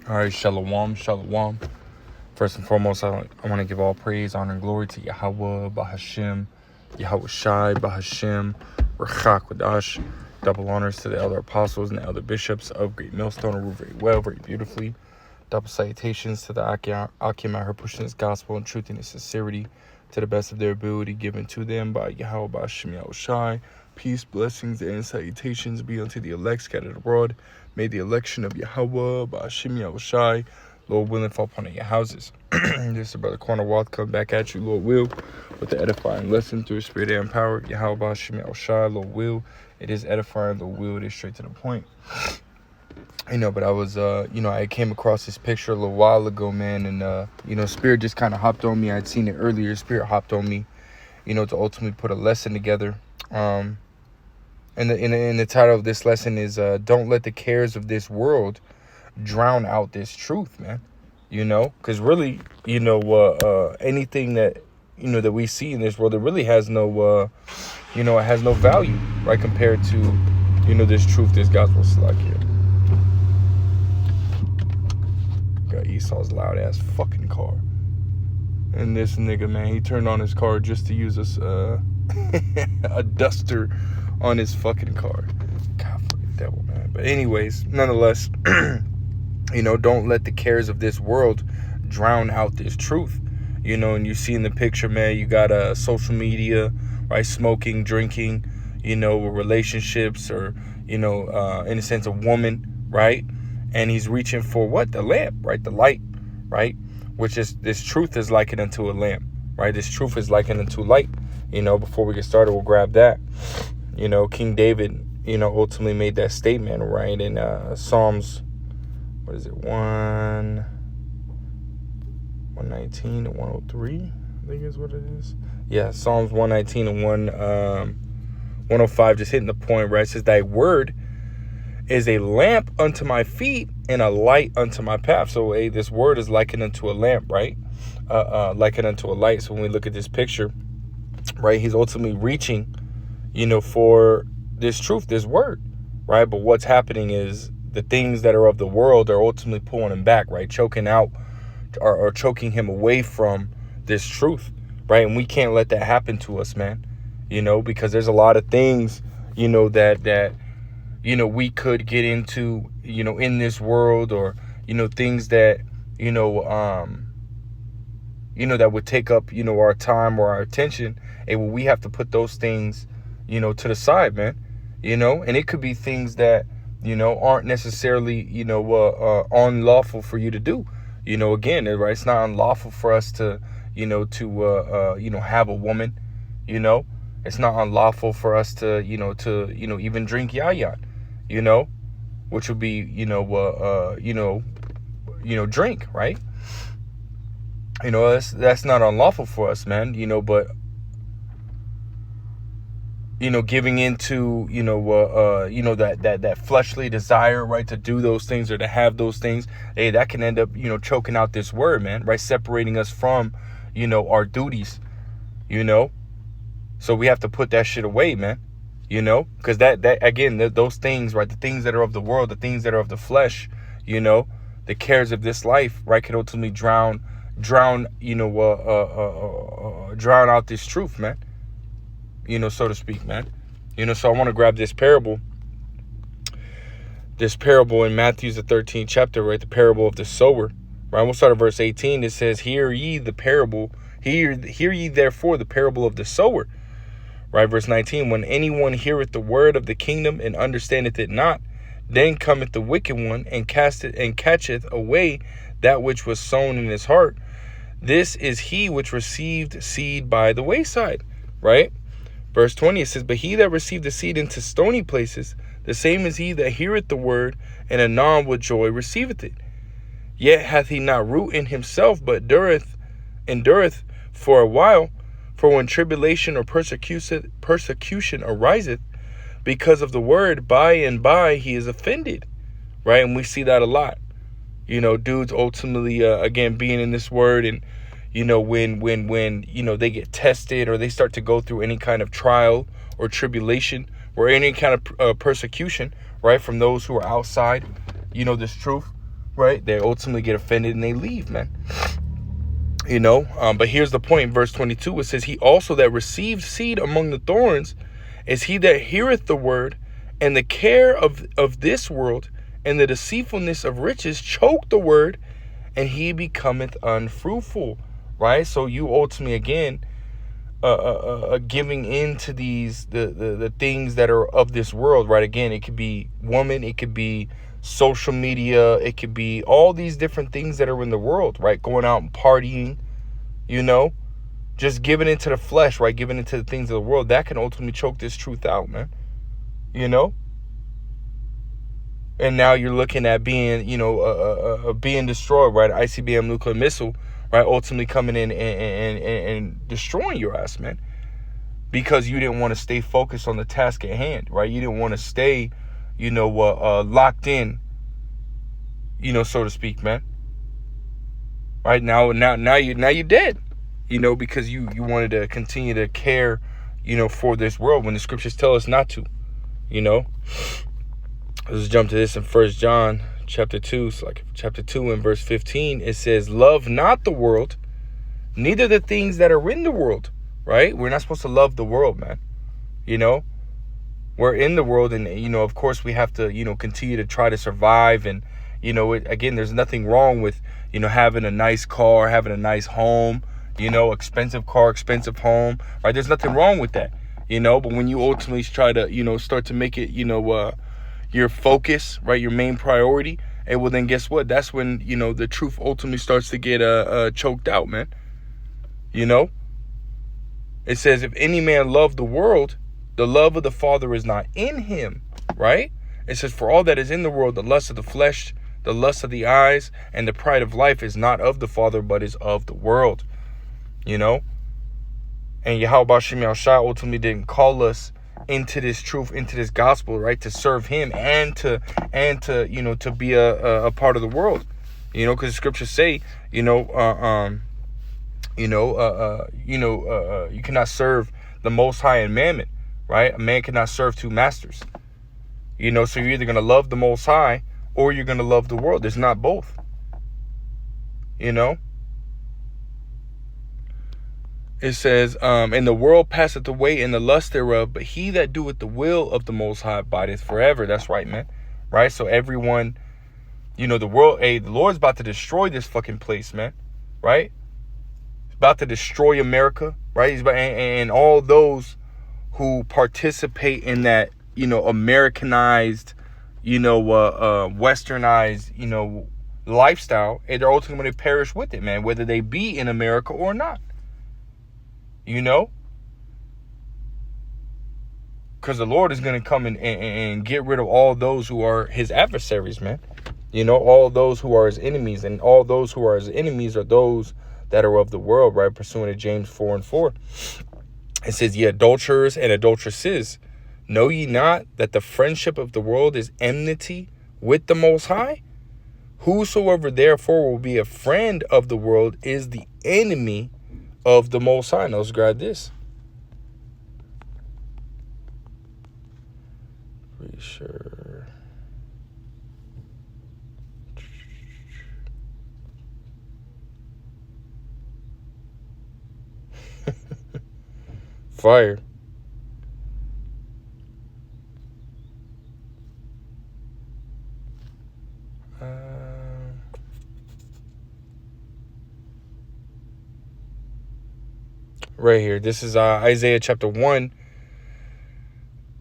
All right, shalom, shalom. First and foremost, I want to give all praise, honor, and glory to Yahweh, Bahashem, Yahweh Shai, Bahashem, Rachak Wadash. Double honors to the elder apostles and the elder bishops of Great Millstone, who rule very well, very beautifully. Double salutations to the Akim out here pushing his gospel and truth and his sincerity to the best of their ability, given to them by Yahweh, Bahashem, Yahweh Shai. Peace, blessings, and salutations be unto the elect scattered abroad. May the election of Yahweh, Bahashem, Yahweh Shai, Lord willing, fall upon your houses. This is Brother Corner Walk coming back at you, Lord will, with the edifying lesson through Spirit and power. Yahweh, Bahashem, Yahweh Shai, Lord will. It is edifying, Lord will. It is straight to the point. But I was, I came across this picture a little while ago, man, and, Spirit just kind of hopped on me. I'd seen it earlier. Spirit hopped on me, to ultimately put a lesson together. And the title of this lesson is, Don't Let the Cares of This World Drown Out This Truth, man. Because really, anything that, that we see in this world, it really has no, it has no value, right, compared to, this truth, this gospel slack here. Got Esau's loud ass fucking car. And this nigga, man, he turned on his car just to use a duster on his fucking car. God, fucking devil, man. But anyways, nonetheless, don't let the cares of this world drown out this truth. And you see in the picture, man, you got social media, right? Smoking, drinking, relationships, or, in a sense, a woman, right? And he's reaching for what? The lamp, right? The light, right? Which is, this truth is likened unto a lamp, right? This truth is likened unto light. Before we get started, we'll grab that. King David, ultimately made that statement, right? In Psalms, 119 and 103, I think is what it is. Yeah, Psalms 119 and 105, just hitting the point, right? It says, Thy word is a lamp unto my feet and a light unto my path. So this word is likened unto a lamp, right? Likened unto a light. So when we look at this picture, right, he's ultimately reaching, for this truth, this word, right? But what's happening is the things that are of the world are ultimately pulling him back, right? Choking out or choking him away from this truth, right? And we can't let that happen to us, man, because there's a lot of things, that we could get into, in this world, or, things that, that would take up, our time or our attention. And we have to put those things, to the side, man, and it could be things that, aren't necessarily, unlawful for you to do. Again, right? It's not unlawful for us to, have a woman, it's not unlawful for us to, even drink yayan, which would be, drink, right? That's not unlawful for us, man, but, giving into, that fleshly desire, right, to do those things or to have those things, hey, that can end up, choking out this word, man, right, separating us from, our duties, so we have to put that shit away, man, because that again, those things, right, the things that are of the world, the things that are of the flesh, the cares of this life, right, can ultimately drown out this truth, man, so to speak, man. So I want to grab this parable in Matthew's the 13th chapter, right? The parable of the sower, right? We'll start at verse 18. It says, Hear ye therefore the parable of the sower, right? Verse 19, When anyone heareth the word of the kingdom and understandeth it not, then cometh the wicked one and catcheth away that which was sown in his heart. This is he which received seed by the wayside, right? Verse 20, it says, But he that received the seed into stony places, the same is he that heareth the word, and anon with joy receiveth it. Yet hath he not root in himself, but endureth for a while. For when tribulation or persecution ariseth because of the word, by and by he is offended, right? And we see that a lot. Dudes ultimately, again, being in this word, and, when, they get tested or they start to go through any kind of trial or tribulation or any kind of persecution, right, from those who are outside, this truth, right? They ultimately get offended and they leave, man. You know, but here's the point. In verse 22, it says, he also that received seed among the thorns is he that heareth the word, and the care of this world and the deceitfulness of riches choke the word, and he becometh unfruitful, right? So you ultimately, again, giving in to these, the things that are of this world, right? Again, it could be woman, it could be social media, it could be all these different things that are in the world, right? Going out and partying, you know, just giving into the flesh, right? Giving into the things of the world, that can ultimately choke this truth out, man. You know? And now you're looking at being, you know, being destroyed, right? ICBM nuclear missile, right? Ultimately coming in and destroying your ass, man. Because you didn't want to stay focused on the task at hand, right? You didn't want to stay, you know, locked in, you know, so to speak, man. Right now you're dead, you know, because you wanted to continue to care, you know, for this world when the scriptures tell us not to, you know. Let's jump to this in 1 John chapter 2. So like chapter 2 and verse 15, it says, love not the world, neither the things that are in the world, right? We're not supposed to love the world, man. You know, we're in the world, and, you know, of course we have to, you know, continue to try to survive. And, you know, again, there's nothing wrong with, you know, having a nice car, having a nice home, you know, expensive car, expensive home, right? There's nothing wrong with that, you know, but when you ultimately try to, you know, start to make it, you know, your focus, right, your main priority, and well, then guess what? That's when, you know, the truth ultimately starts to get choked out, man. You know, it says, if any man love the world, the love of the Father is not in him, right? It says, for all that is in the world, the lust of the flesh, the lust of the eyes, and the pride of life is not of the Father, but is of the world, you know? And Yahweh Bashim Yahushua ultimately didn't call us into this truth, into this gospel, right, to serve him and to you know, to be a part of the world, you know, because the scriptures say, you cannot serve the Most High and mammon, right? A man cannot serve two masters, you know. So you're either going to love the Most High or you're going to love the world. There's not both, you know. It says, and the world passeth away and the lust thereof, but he that doeth the will of the Most High abideth forever. That's right, man. Right? So everyone, you know, the world, the Lord's about to destroy this fucking place, man. Right? He's about to destroy America, right? He's about, and all those who participate in that, you know, Americanized, you know, westernized, you know, lifestyle, and they're ultimately going to perish with it, man, whether they be in America or not. You know, because the Lord is going to come and get rid of all those who are his adversaries, man. You know, all those who are his enemies, and all those who are his enemies are those that are of the world, right? Pursuant to James 4:4. It says, ye adulterers and adulteresses, know ye not that the friendship of the world is enmity with the Most High? Whosoever therefore will be a friend of the world is the enemy of the Most High. Now let's grab this. Pretty sure. Fire. Right here. This is Isaiah chapter 1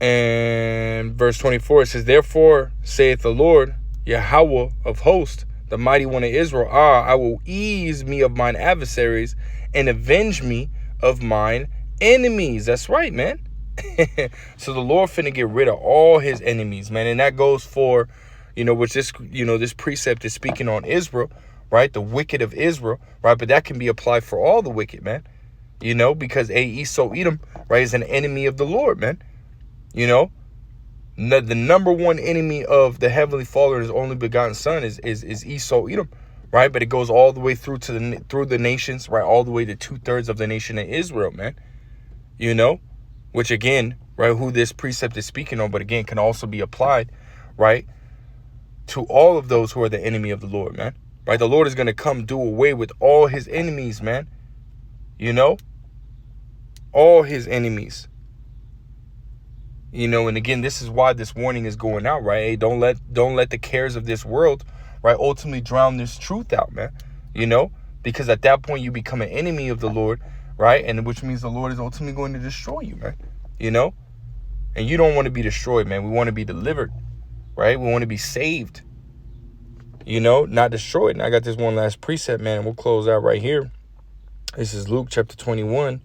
and verse 24. It says, therefore saith the Lord, Yahweh of hosts, the mighty one of Israel, I will ease me of mine adversaries and avenge me of mine enemies. That's right, man. So the Lord finna get rid of all his enemies, man. And that goes for, you know, which this, you know, this precept is speaking on Israel, right? The wicked of Israel, right? But that can be applied for all the wicked, man. You know, because Esau Edom, right, is an enemy of the Lord, man. You know, the number one enemy of the Heavenly Father and his only begotten Son is Esau Edom, right? But it goes all the way through to the nations, right? All the way to 2/3 of the nation of Israel, man. You know, which again, right, who this precept is speaking on, but again, can also be applied, right, to all of those who are the enemy of the Lord, man. Right? The Lord is going to come do away with all his enemies, man. You know? All his enemies. You know, and again, this is why this warning is going out, right? Hey, don't let the cares of this world, right, ultimately drown this truth out, man. You know? Because at that point you become an enemy of the Lord, right? And which means the Lord is ultimately going to destroy you, man. You know? And you don't want to be destroyed, man. We want to be delivered, right? We want to be saved, you know, not destroyed. And I got this one last precept, man. We'll close out right here. This is Luke chapter 21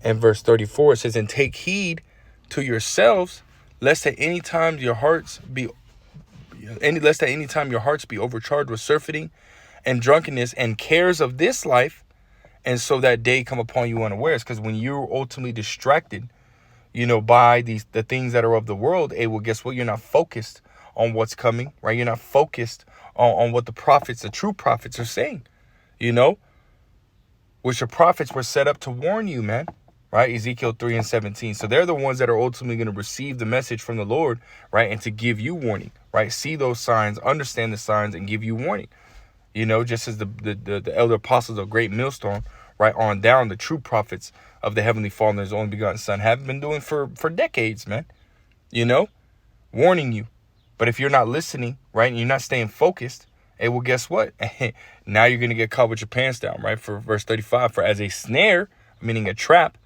and verse 34. It says, and take heed to yourselves, lest at any time your hearts be overcharged with surfeiting and drunkenness and cares of this life, and so that day come upon you unawares. Because when you're ultimately distracted, you know, by the things that are of the world, well, guess what? You're not focused on what's coming, right? You're not focused on what the true prophets are saying, you know, which the prophets were set up to warn you, man, right? Ezekiel 3:17. So they're the ones that are ultimately going to receive the message from the Lord, right? And to give you warning, right? See those signs, understand the signs, and give you warning, you know, just as the elder apostles of Great Millstone, right on down, the true prophets of the Heavenly Father and his only begotten Son have been doing for decades, man, you know, warning you. But if you're not listening, right, and you're not staying focused, well, guess what? Now you're going to get caught with your pants down, right? For verse 35, for as a snare, meaning a trap,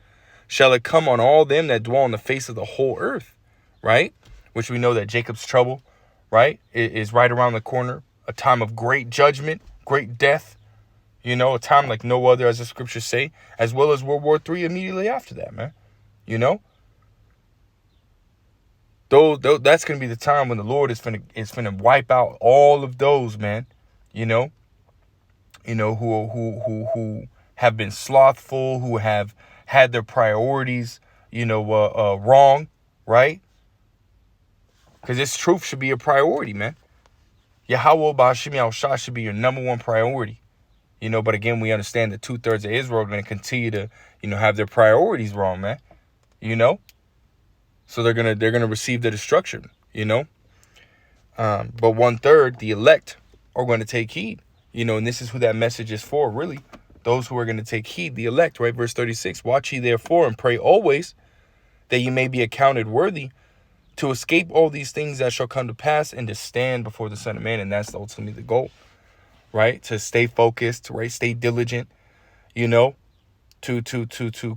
shall it come on all them that dwell on the face of the whole earth, right? Which we know that Jacob's trouble, right, is right around the corner, a time of great judgment, great death, you know, a time like no other, as the scriptures say, as well as World War III immediately after that, man. You know, that's going to be the time when the Lord is finna wipe out all of those, man, you know, who have been slothful, who have had their priorities, wrong, right? Because this truth should be a priority, man. Yahweh Ba'ashim Yahushua should be your number one priority. You know, but again, we understand that 2/3 of Israel are going to continue to, have their priorities wrong, man. You know? So they're gonna receive the destruction, But 1/3, the elect, are going to take heed. And this is who that message is for, really. Those who are going to take heed, the elect, right? Verse 36, watch ye therefore and pray always that ye may be accounted worthy to escape all these things that shall come to pass and to stand before the Son of Man. And that's ultimately the goal, right? To stay focused, right? Stay diligent, to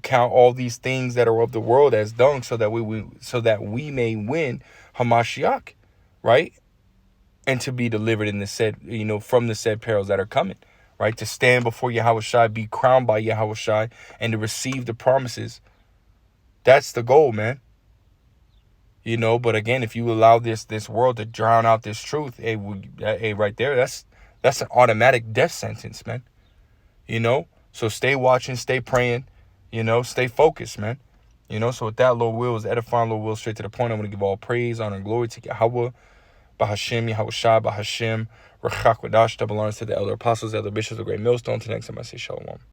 count all these things that are of the world as dung, so that we may win Hamashiach, right? And to be delivered in the said, from the said perils that are coming, right? To stand before Yahushua, be crowned by Yahushua, and to receive the promises. That's the goal, man. But again, if you allow this world to drown out this truth, right there, that's an automatic death sentence, man. So stay watching, stay praying, stay focused, man. So with that, Lord will is edifying, Lord will straight to the point. I'm going to give all praise, honor, and glory to Yahweh, Bahashim, Yahushua, Bahashim, Rachak Wadash, double honors to the elder apostles, elder bishops of Great Millstone. Till next time, I say shalom.